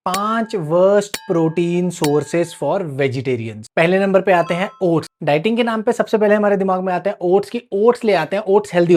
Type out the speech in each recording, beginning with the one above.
5 worst protein sources for vegetarians. पहले number पे आते हैं ओट्स। डाइटिंग के नाम पे सबसे पहले हमारे दिमाग में आता है ओट्स की। ओट्स ले आते हैं, ओट्स हेल्दी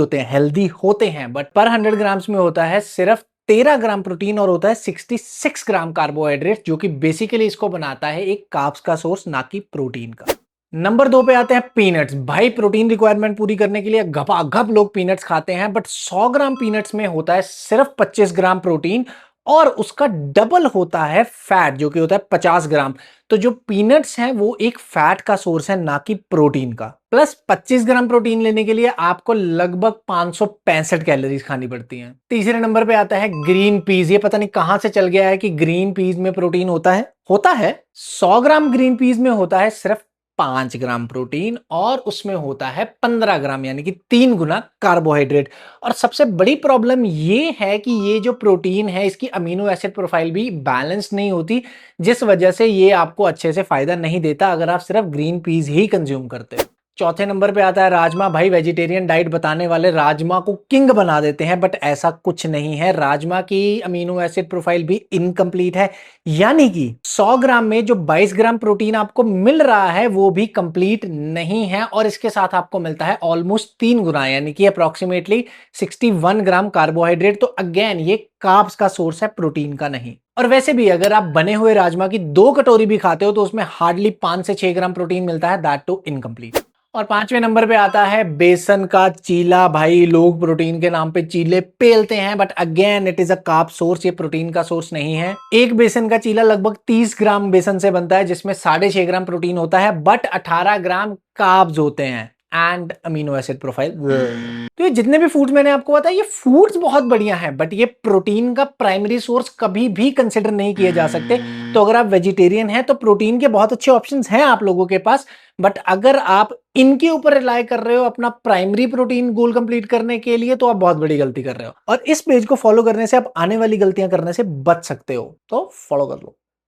होते हैं बट पर 100 ग्राम्स में होता है सिर्फ 13 ग्राम प्रोटीन और होता है 66 ग्राम कार्बोहाइड्रेट, जो कि बेसिकली इसको बनाता है एक कार्ब्स का सोर्स, ना कि प्रोटीन का। नंबर 2 पे आते हैं पीनट्स। भाई प्रोटीन रिक्वायरमेंट पूरी करने के लिए घपाघप लोग पीनट्स खाते हैं, बट 100 ग्राम पीनट्स में होता है सिर्फ 25 ग्राम प्रोटीन और उसका डबल होता है फैट, जो कि होता है 50 ग्राम। तो जो पीनट्स हैं वो एक फैट का सोर्स है, ना कि प्रोटीन का। प्लस 25 ग्राम प्रोटीन लेने के लिए आपको लगभग 565 कैलोरीज खानी पड़ती हैं। तीसरे नंबर पे आता है ग्रीन पीज। ये पता नहीं कहां से चल गया है कि ग्रीन पीज में प्रोटीन होता है 100 ग्राम ग्रीन पीज में होता है सिर्फ 5 ग्राम प्रोटीन और उसमें होता है 15 ग्राम, यानी कि 3 गुना कार्बोहाइड्रेट। और सबसे बड़ी प्रॉब्लम ये है कि ये जो प्रोटीन है इसकी अमीनो एसिड प्रोफाइल भी बैलेंस नहीं होती, जिस वजह से ये आपको अच्छे से फायदा नहीं देता अगर आप सिर्फ ग्रीन पीस ही कंज्यूम करते हो। चौथे नंबर पे आता है राजमा। भाई वेजिटेरियन डाइट बताने वाले राजमा को किंग बना देते हैं, बट ऐसा कुछ नहीं है। राजमा की अमीनो एसिड प्रोफाइल भी इनकम्प्लीट है, यानी कि 100 ग्राम में जो 22 ग्राम प्रोटीन आपको मिल रहा है वो भी कंप्लीट नहीं है और इसके साथ आपको मिलता है ऑलमोस्ट 3 गुना, यानी कि अप्रोक्सीमेटली 61 ग्राम कार्बोहाइड्रेट। तो अगेन ये कार्ब्स का सोर्स है, प्रोटीन का नहीं। और वैसे भी अगर आप बने हुए राजमा की 2 कटोरी भी खाते हो तो उसमें हार्डली 5 से 6 ग्राम प्रोटीन मिलता है, दैट टू इनकम्प्लीट। और 5वें नंबर पे आता है बेसन का चीला। भाई लोग प्रोटीन के नाम पे चीले पेलते हैं, but again it is a carb source, ये प्रोटीन का सोर्स नहीं है। एक बेसन का चीला लगभग 30 ग्राम बेसन से बनता है, जिसमें 6.5 ग्राम प्रोटीन होता है, बट 18 ग्राम कार्ब्स होते हैं एंड अमीनो एसिड प्रोफाइल। तो ये जितने भी फूड्स मैंने आपको बताया, ये फूड्स बहुत बढ़िया हैं, बट ये प्रोटीन का प्राइमरी सोर्स कभी भी कंसिडर नहीं किए जा सकते। तो अगर आप वेजिटेरियन हैं तो प्रोटीन के बहुत अच्छे ऑप्शंस हैं आप लोगों के पास, बट अगर आप इनके ऊपर रिलाय कर रहे हो अपना प्राइमरी प्रोटीन गोल कंप्लीट करने के लिए, तो आप बहुत बड़ी गलती कर रहे हो। और इस पेज को फॉलो करने से आप आने वाली गलतियां करने से बच सकते हो, तो फॉलो कर लो।